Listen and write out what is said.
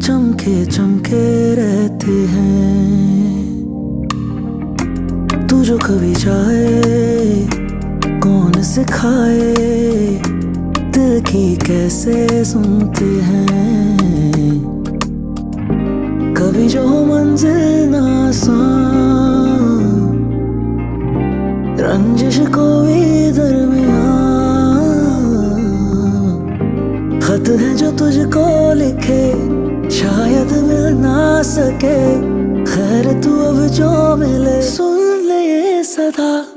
चमके चमके रहते हैं। तू जो कभी चाहे कौन सिखाए, दिल की कैसे सुनते हैं। कभी जो मंजिल ना आसान, रंजिश को भी दरमियान, खत है जो तुझको लिखे शायद मिल ना सके। खैर तू अब जो मिले सुन ले ये सदा।